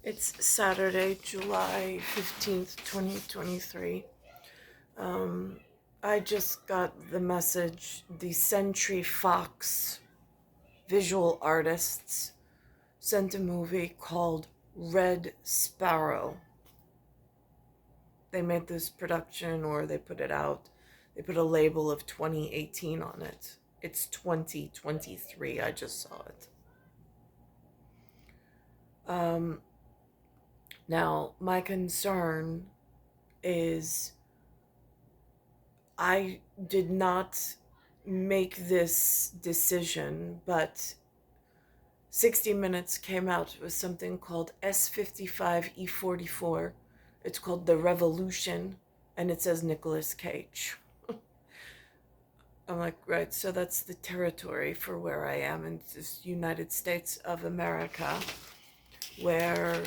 It's Saturday, July 15th, 2023. I just got the message the Century Fox visual artists sent a movie called Red Sparrow. They made this production, or they put it out. They put a label of 2018 on it. It's 2023. I just saw it. Um, Now, my concern is I did not make this decision, but 60 Minutes came out with something called S55E44. It's called The Revolution, and it says Nicolas Cage. I'm like, right, so that's the territory for where I am in this United States of America, where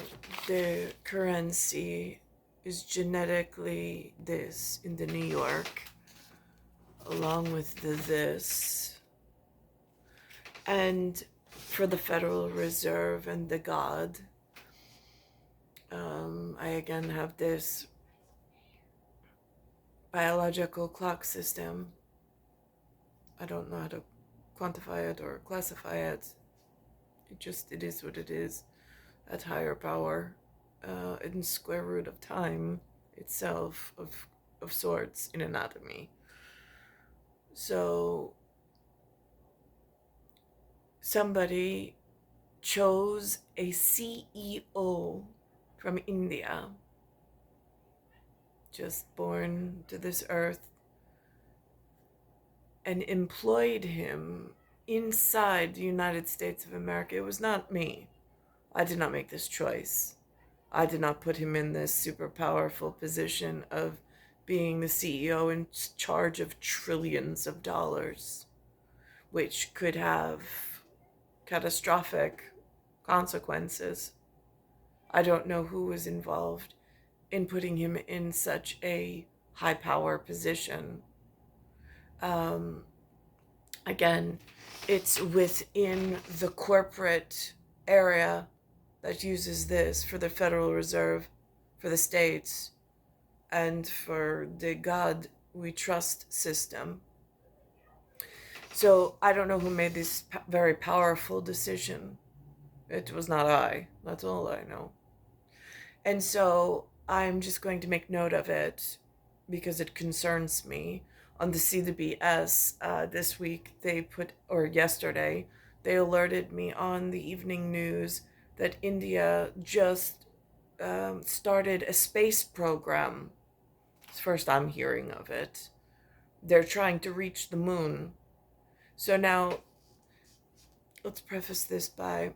the currency is genetically this in the New York, along with the this, and for the Federal Reserve and the God. I again have this biological clock system. I don't know how to quantify it or classify it. It is what it is at higher power, in square root of time itself, of sorts, in anatomy. So somebody chose a CEO from India, just born to this earth, and employed him inside the United States of America. It was not me. I did not make this choice. I did not put him in this super powerful position of being the CEO in charge of trillions of dollars, which could have catastrophic consequences. I don't know who was involved in putting him in such a high power position. Um, Again, it's within the corporate area that uses this for the Federal Reserve, for the states, and for the God we trust system. So I don't know who made this very powerful decision. It was not I. That's all I know. And so I'm just going to make note of it because it concerns me. On the C the BS this week, or yesterday, they alerted me on the evening news that India just started a space program. It's the first I'm hearing of it. They're trying to reach the moon. So now, let's preface this by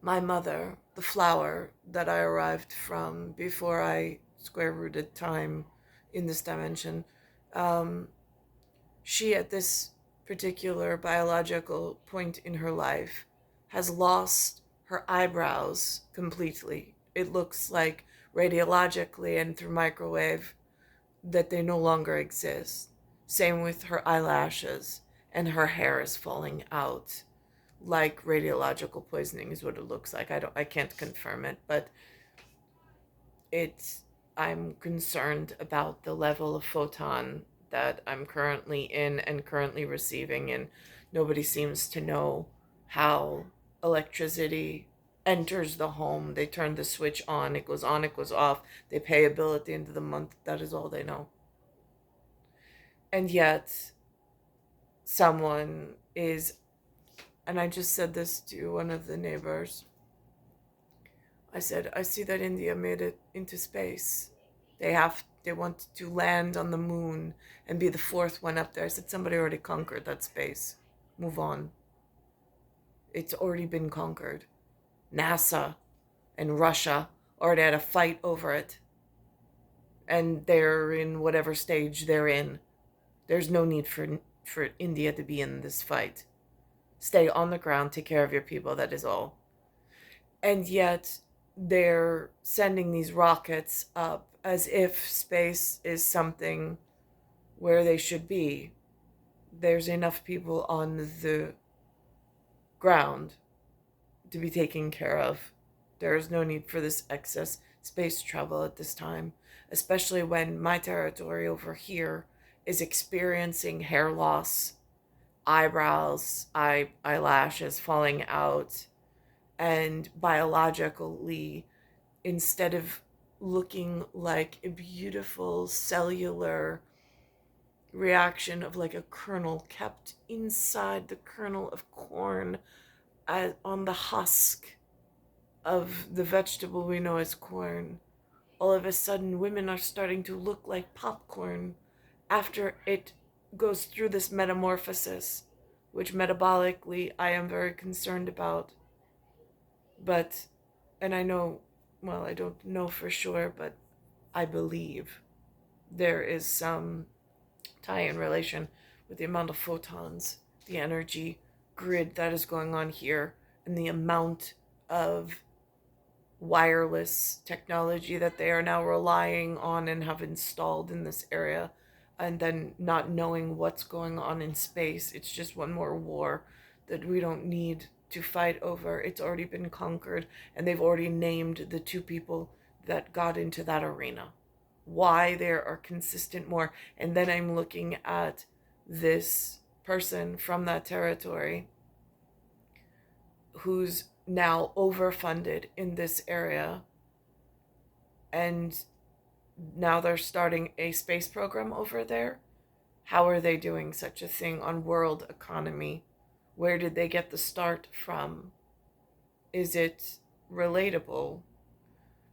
my mother, the flower that I arrived from before I square rooted time in this dimension. Um, she, at this particular biological point in her life, has lost her eyebrows completely. It looks like radiologically and through microwave that they no longer exist. Same with her eyelashes, and her hair is falling out like radiological poisoning is what it looks like. I can't confirm it, but it's I'm concerned about the level of photon that I'm currently in and currently receiving, and nobody seems to know how electricity enters the home. They turn the switch on, it goes off, they pay a bill at the end of the month. That is all they know. And yet someone is, and I just said this to one of the neighbors. I said, I see that India made it into space. They want to land on the moon and be the fourth one up there. I said, somebody already conquered that space. Move on. It's already been conquered. NASA and Russia already had a fight over it. And they're in whatever stage they're in. There's no need for India to be in this fight. Stay on the ground, take care of your people, that is all. And yet they're sending these rockets up as if space is something where they should be. There's enough people on the ground to be taken care of. There is no need for this excess space travel at this time, especially when my territory over here is experiencing hair loss, eyebrows, eyelashes falling out, and biologically, instead of looking like a beautiful cellular reaction of like a kernel kept inside the kernel of corn, on the husk of the vegetable we know as corn, all of a sudden women are starting to look like popcorn after it goes through this metamorphosis, which metabolically I am very concerned about. But, and I know, well, I don't know for sure, but I believe there is some tie in relation with the amount of photons, the energy grid that is going on here, and the amount of wireless technology that they are now relying on and have installed in this area, and then not knowing what's going on in space. It's just one more war that we don't need to fight over. It's already been conquered, and they've already named the two people that got into that arena. Why there are consistent more. And then I'm looking at this person from that territory who's now overfunded in this area, and now they're starting a space program over there. How are they doing such a thing on world economy? Where did they get the start from? Is it relatable?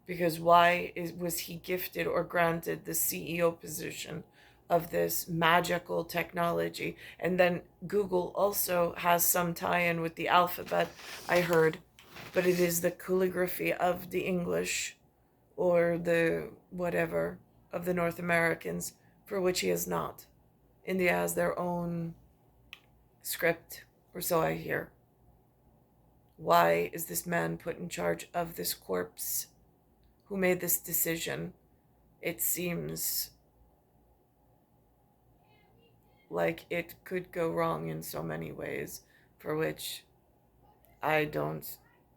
Because was he gifted or granted the CEO position of this magical technology? And then Google also has some tie-in with the alphabet, I heard, but it is the calligraphy of the English or the whatever of the North Americans, for which he is not. India has their own script, or so I hear. Why is this man put in charge of this corpse? Who made this decision? It seems like it could go wrong in so many ways, for which I don't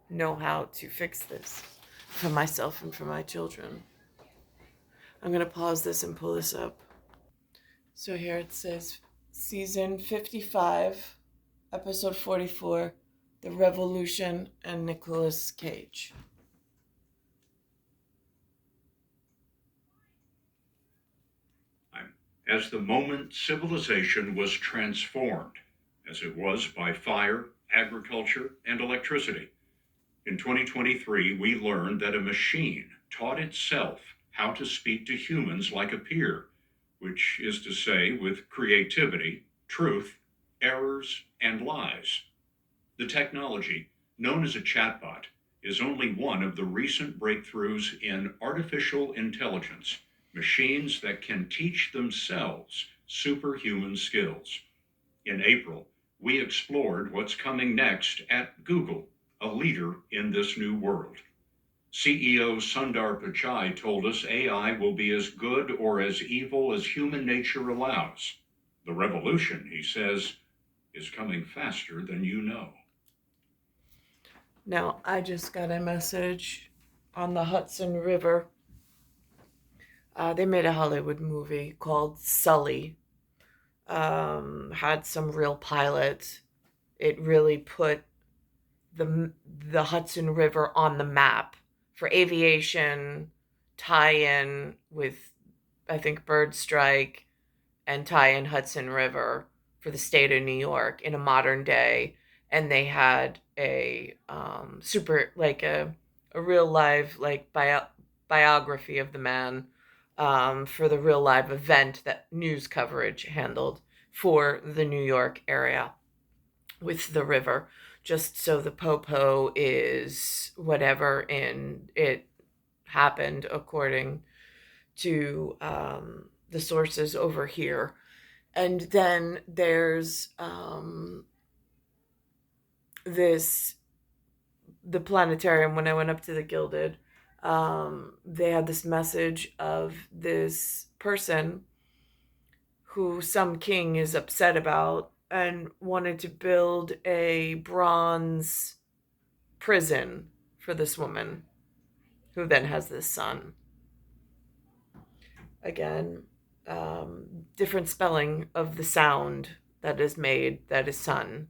know how to fix this for myself and for my children. I'm going to pause this and pull this up. So here it says, season 55, episode 44, The Revolution and Nicolas Cage. As the moment civilization was transformed, as it was by fire, agriculture, and electricity. In 2023, we learned that a machine taught itself how to speak to humans like a peer, which is to say, with creativity, truth, errors, and lies. The technology, known as a chatbot, is only one of the recent breakthroughs in artificial intelligence, machines that can teach themselves superhuman skills. In April, we explored what's coming next at Google, a leader in this new world. CEO Sundar Pichai told us AI will be as good or as evil as human nature allows. The revolution, he says, is coming faster than you know. Now, I just got a message on the Hudson River. They made a Hollywood movie called Sully. Had some real pilot. It really put the Hudson River on the map for aviation, tie-in with, I think, Bird Strike, and tie-in Hudson River for the state of New York in a modern day. And they had a super, like a real live, like biography of the man, for the real live event that news coverage handled for the New York area with the river, just so the popo is whatever, and it happened according to the sources over here. And then there's the planetarium. When I went up to the Gilded, they had this message of this person who some king is upset about and wanted to build a bronze prison for this woman who then has this son. Again, different spelling of the sound that is made, that is son.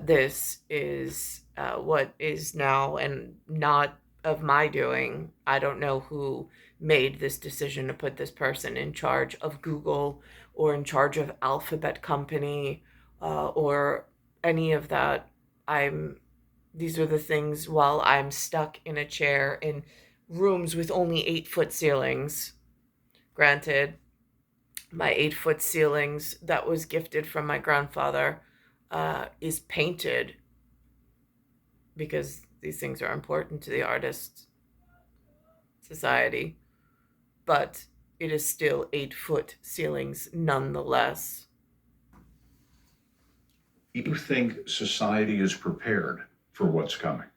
This is what is now, and not of my doing. I don't know who made this decision to put this person in charge of Google or in charge of Alphabet Company or any of that. I'm These are the things while I'm stuck in a chair in rooms with only 8-foot ceilings. Granted, my 8-foot ceilings that was gifted from my grandfather is painted because these things are important to the artist society, but it is still 8-foot ceilings nonetheless. Do you think society is prepared for what's coming?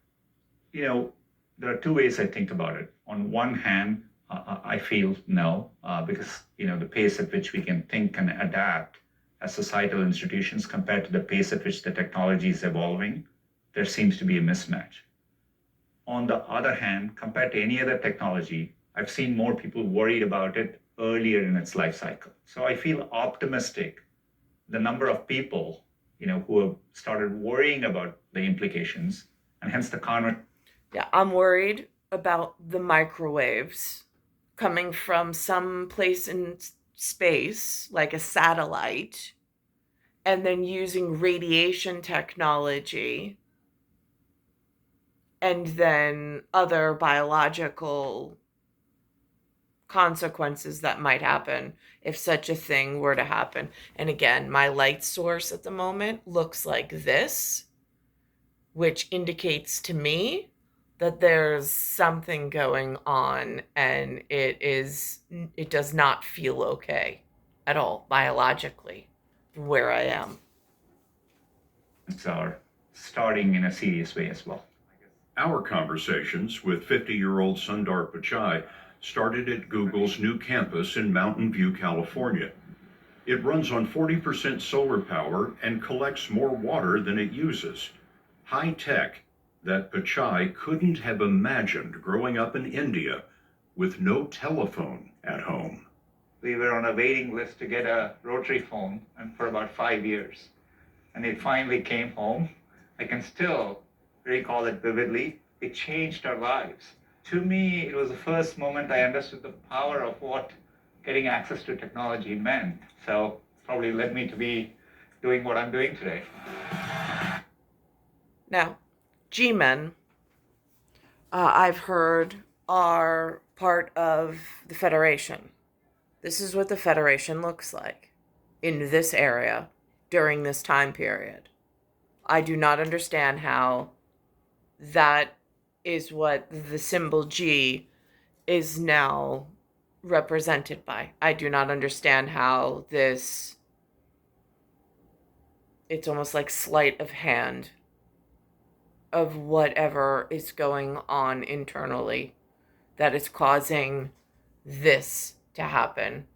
There are two ways I think about it. On one hand, I feel no, because the pace at which we can think and adapt as societal institutions compared to the pace at which the technology is evolving, there seems to be a mismatch. On the other hand, compared to any other technology, I've seen more people worried about it earlier in its life cycle. So I feel optimistic. The number of people, who have started worrying about the implications, and hence the conversation. Yeah, I'm worried about the microwaves coming from some place in space, like a satellite, and then using radiation technology and then other biological consequences that might happen if such a thing were to happen. And again, my light source at the moment looks like this, which indicates to me that there's something going on, and it does not feel okay at all biologically where I am. Are starting in a serious way as well. Our conversations with 50-year-old Sundar Pichai started at Google's new campus in Mountain View, California. It runs on 40% solar power and collects more water than it uses. High tech that Pichai couldn't have imagined growing up in India with no telephone at home. We were on a waiting list to get a rotary phone, and for about 5 years. And it finally came home. I can still recall it vividly. It changed our lives. To me, it was the first moment I understood the power of what getting access to technology meant. So probably led me to be doing what I'm doing today. Now, G-men, I've heard, are part of the Federation. This is what the Federation looks like in this area during this time period. I do not understand how that is what the symbol G is now represented by. I do not understand how it's almost like sleight of hand of whatever is going on internally that is causing this to happen.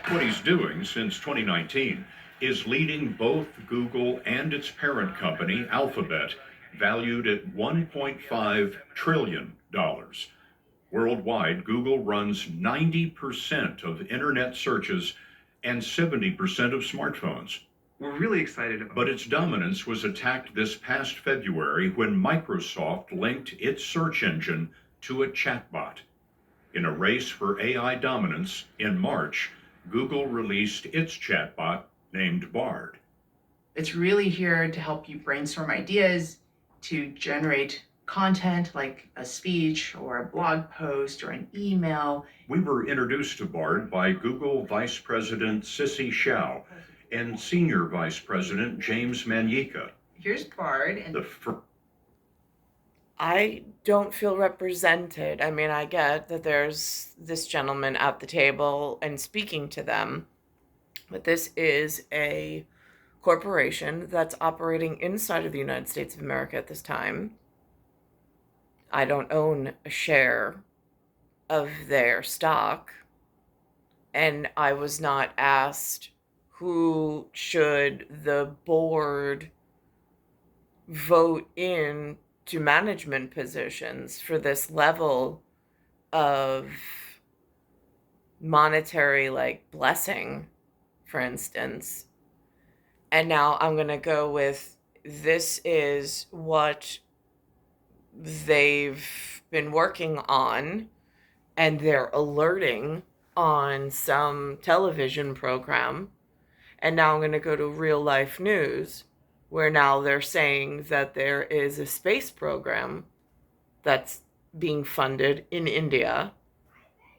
What he's doing since 2019 is leading both Google and its parent company, Alphabet, valued at $1.5 trillion. Worldwide, Google runs 90% of internet searches and 70% of smartphones. We're really excited about it. But its dominance was attacked this past February when Microsoft linked its search engine to a chatbot. In a race for AI dominance, in March, Google released its chatbot named Bard. It's really here to help you brainstorm ideas, to generate content like a speech or a blog post or an email. We were introduced to Bard by Google Vice President Sissy Shao and Senior Vice President James Manyika. Here's Bard. And I don't feel represented. I mean, I get that there's this gentleman at the table and speaking to them, but this is a corporation that's operating inside of the United States of America at this time. I don't own a share of their stock, and I was not asked who should the board vote in to management positions for this level of monetary like blessing, for instance. And now I'm going to go with this is what they've been working on, and they're alerting on some television program. And now I'm going to go to real life news, where now they're saying that there is a space program that's being funded in India,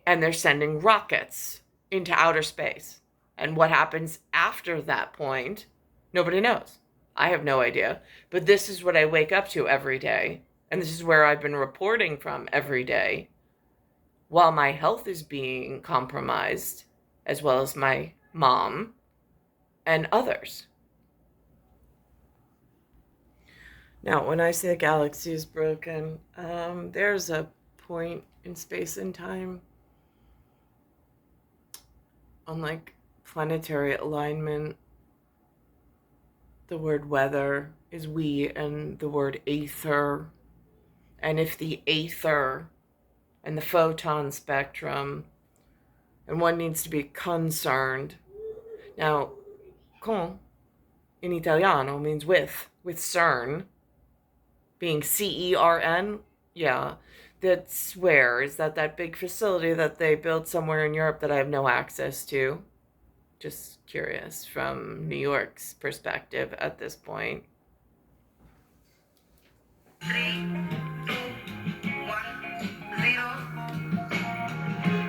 and they're sending rockets into outer space. And what happens after that point, nobody knows. I have no idea. But this is what I wake up to every day. And this is where I've been reporting from every day, while my health is being compromised, as well as my mom and others. Now, when I say the galaxy is broken, there's a point in space and time on like planetary alignment. The word weather is we, and the word aether. And if the aether and the photon spectrum, and one needs to be concerned. Now, con in Italiano means with CERN, being CERN, yeah, that's where, is that big facility that they built somewhere in Europe that I have no access to? Just curious from New York's perspective at this point. 3, 2, 1, 0.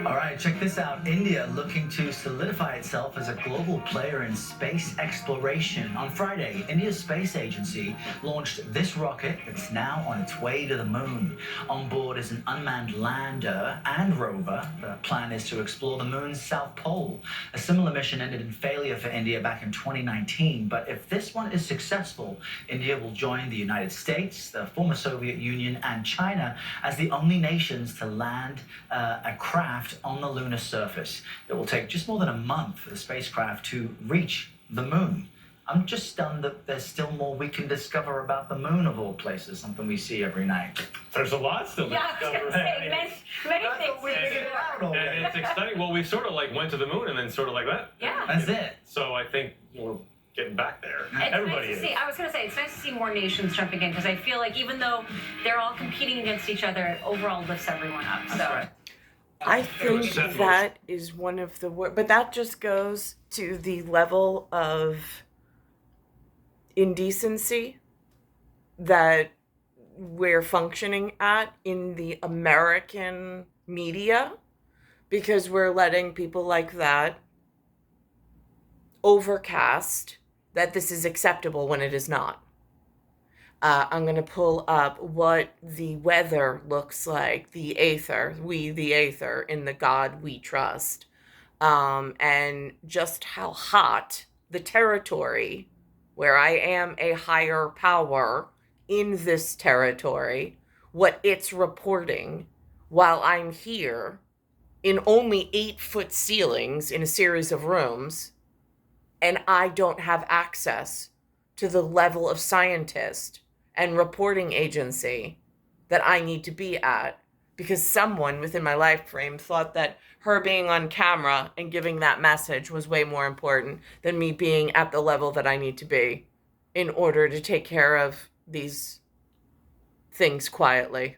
All right, check this out. India looking to solidify itself as a global player in space exploration. On Friday, India's space agency launched this rocket that's now on its way to the moon. On board is an unmanned lander and rover. The plan is to explore the moon's south pole. A similar mission ended in failure for India back in 2019. But if this one is successful, India will join the United States, the former Soviet Union, and China as the only nations to land a craft on the lunar surface. It will take just more than a month for the spacecraft to reach the moon. I'm just stunned that there's still more we can discover about the moon, of all places, something we see every night. There's a lot still to Yeah, I was discover. gonna say, many things we to figured do. it out already. And it's exciting. Well, we sort of like went to the moon and then sort of like that. Yeah. That's it. So I think we're getting back there. It's Everybody nice to is. see. I was going to say it's nice to see more nations jumping in, because I feel like even though they're all competing against each other, it overall lifts everyone up. That's So right. I think that is one of the worst, but that just goes to the level of indecency that we're functioning at in the American media, because we're letting people like that overcast that this is acceptable when it is not. I'm going to pull up what the weather looks like, the aether, the aether, in the God we trust, and just how hot the territory where I am a higher power in this territory, what it's reporting while I'm here in only 8-foot ceilings in a series of rooms, and I don't have access to the level of scientist and reporting agency that I need to be at, because someone within my life frame thought that her being on camera and giving that message was way more important than me being at the level that I need to be in order to take care of these things quietly.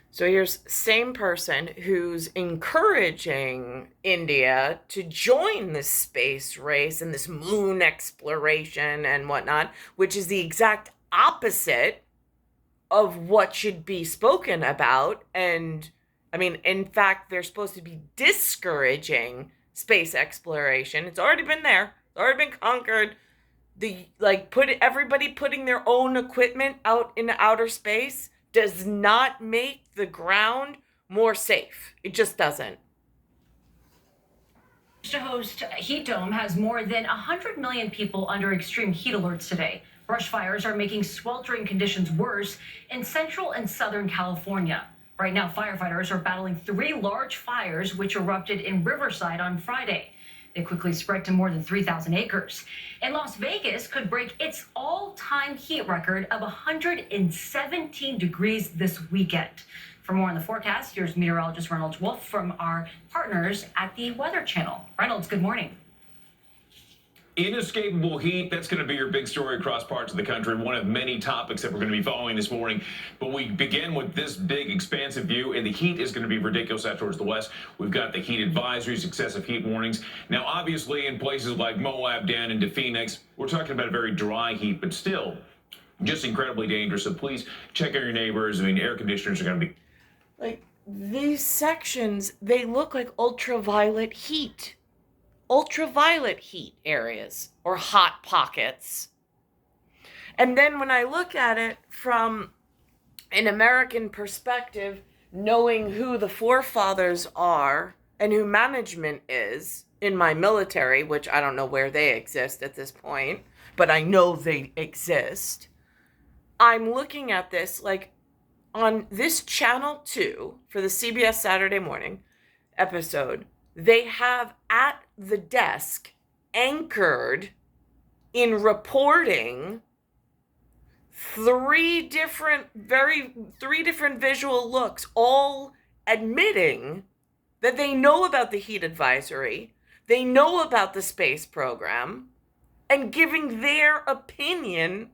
So here's same person who's encouraging India to join this space race and this moon exploration and whatnot, which is the exact opposite of what should be spoken about. And I mean, in fact, they're supposed to be discouraging space exploration. It's already been there. It's already been conquered. Everybody putting their own equipment out in outer space does not make the ground more safe. It just doesn't. to host Heat Dome has more than 100 million people under extreme heat alerts today. Brush fires are making sweltering conditions worse in central and southern California. Right now, firefighters are battling 3 large fires which erupted in Riverside on Friday. It quickly spread to more than 3,000 acres. And Las Vegas could break its all-time heat record of 117 degrees this weekend. For more on the forecast, here's meteorologist Reynolds Wolf from our partners at the Weather Channel. Reynolds, good morning. Inescapable heat, that's going to be your big story across parts of the country, one of many topics that we're going to be following this morning. But we begin with this big, expansive view, and the heat is going to be ridiculous out towards the west. We've got the heat advisories, excessive heat warnings. Now, obviously, in places like Moab down into Phoenix, we're talking about a very dry heat, but still just incredibly dangerous. So please check on your neighbors. I mean, air conditioners are going to be... Like, these sections, they look like ultraviolet heat areas or hot pockets. And then when I look at it from an American perspective, knowing who the forefathers are and who management is in my military, which I don't know where they exist at this point, but I know they exist, I'm looking at this like on this channel 2 for the CBS Saturday Morning episode, they have at the desk anchored in reporting three different visual looks, all admitting that they know about the heat advisory, they know about the space program, and giving their opinion,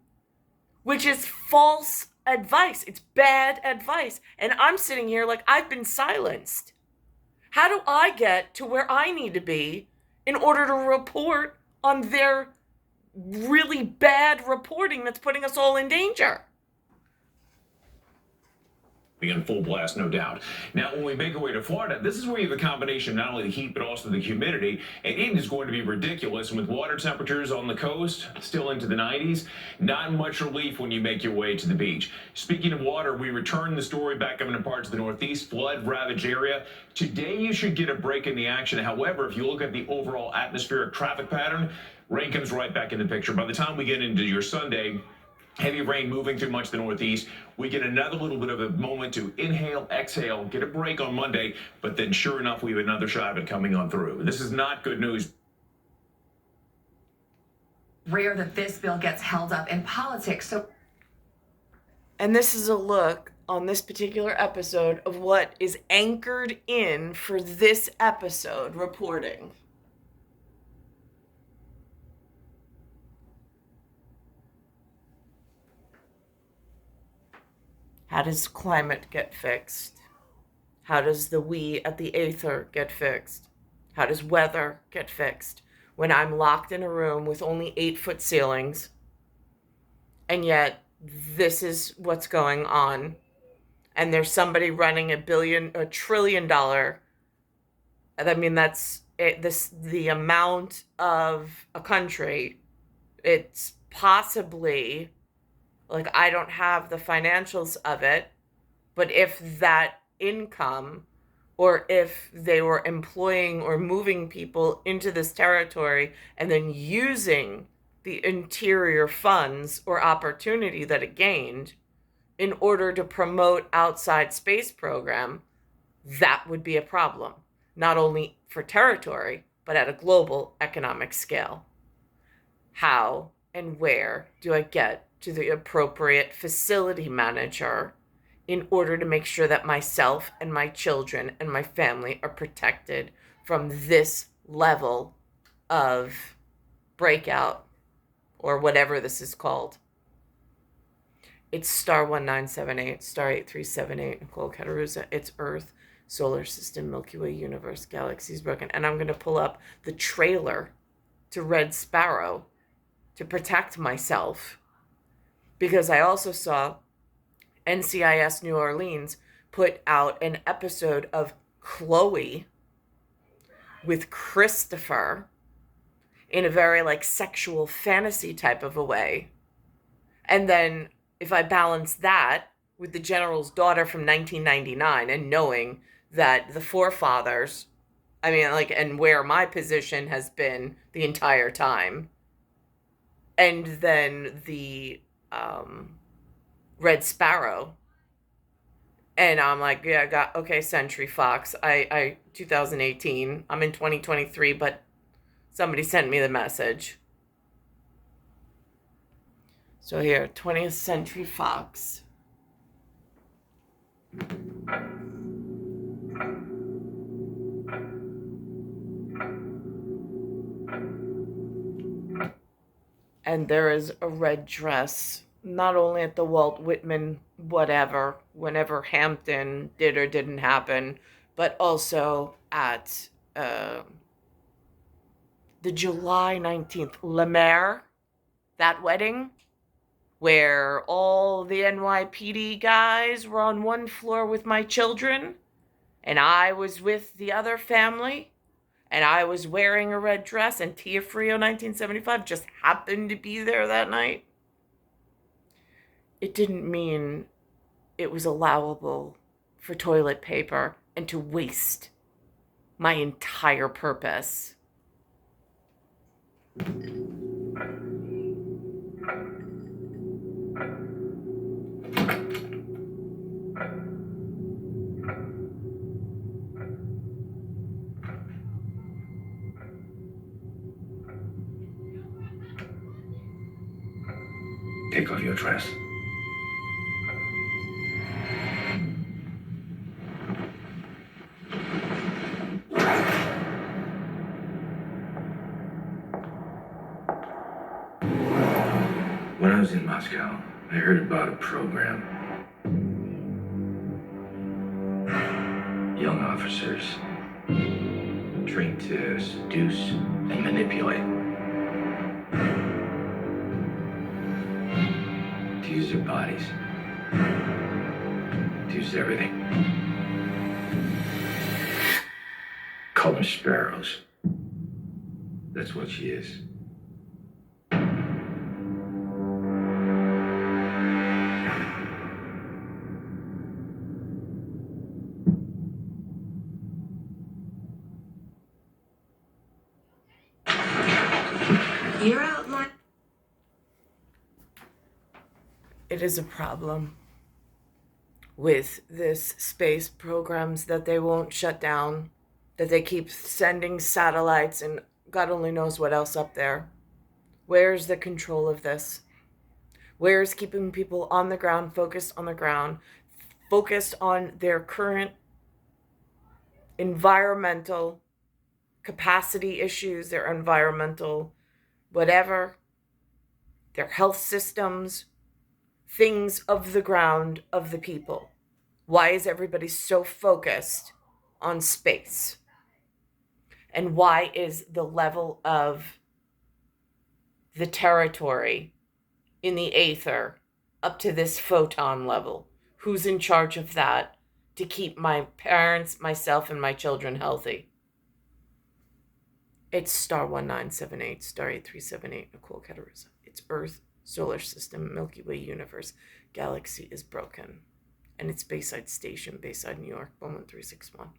which is false advice. It's bad advice. And I'm sitting here like I've been silenced. How do I get to where I need to be in order to report on their really bad reporting that's putting us all in danger? In full blast, no doubt. Now, when we make our way to Florida, this is where you have a combination of not only the heat, but also the humidity, and it is going to be ridiculous. And with water temperatures on the coast still into the 90s, not much relief when you make your way to the beach. Speaking of water, we return the story back up into parts of the Northeast, flood-ravaged area. Today, you should get a break in the action. However, if you look at the overall atmospheric traffic pattern, rain comes right back in the picture. By the time we get into your Sunday, heavy rain moving through much of the Northeast. We get another little bit of a moment to inhale, exhale, get a break on Monday, but then sure enough, we have another shot of it coming on through. This is not good news. Rare that this bill gets held up in politics. And this is a look on this particular episode of what is anchored in for this episode reporting. How does climate get fixed? How does the we at the Aether get fixed? How does weather get fixed? When I'm locked in a room with only 8-foot ceilings, and yet this is what's going on, and there's somebody running $1 trillion. I mean, that's it. The amount of a country. It's possibly, like, I don't have the financials of it, but if that income, or if they were employing or moving people into this territory and then using the interior funds or opportunity that it gained in order to promote outside space program, that would be a problem, not only for territory, but at a global economic scale. How and where do I get to the appropriate facility manager in order to make sure that myself and my children and my family are protected from this level of breakout or whatever this is called? It's star 1978, star 8378, Nicole, Cattaruzza. It's Earth, solar system, Milky Way, universe, galaxies broken. And I'm going to pull up the trailer to Red Sparrow to protect myself, because I also saw NCIS New Orleans put out an episode of Chloe with Christopher in a very like sexual fantasy type of a way. And then if I balance that with the general's daughter from 1999 and knowing that the forefathers, I mean, like, and where my position has been the entire time, and then the Red Sparrow, and I'm like, yeah, I got, okay, Century Fox, I 2018, I'm in 2023, but Somebody sent me the message. So here, 20th Century Fox. And there is a red dress, not only at the Walt Whitman whatever, whenever Hampton did or didn't happen, but also at the July 19th Le Maire, that wedding, where all the NYPD guys were on one floor with my children, and I was with the other family. And I was wearing a red dress, and Tia Frio 1975 just happened to be there that night. It didn't mean it was allowable for toilet paper and to waste my entire purpose. Take off your dress. When I was in Moscow, I heard about a program. Young officers trained to seduce and manipulate. To use their bodies. To use everything. Call them sparrows. That's what she is. You're out, my. It is a problem with this space programs that they won't shut down, that they keep sending satellites and God only knows what else up there. Where's the control of this? Where's keeping people on the ground, focused on the ground, focused on their current environmental capacity issues, their environmental whatever, their health systems, things of the ground, of the people? Why is everybody so focused on space? And why is the level of the territory in the aether up to this photon level? Who's in charge of that to keep my parents, myself, and my children healthy? It's star 1978, star 8378, Nicole, Cattaruzza. It's Earth, solar system, Milky Way universe. Galaxy is broken. And it's Bayside Station, Bayside, New York, 11361.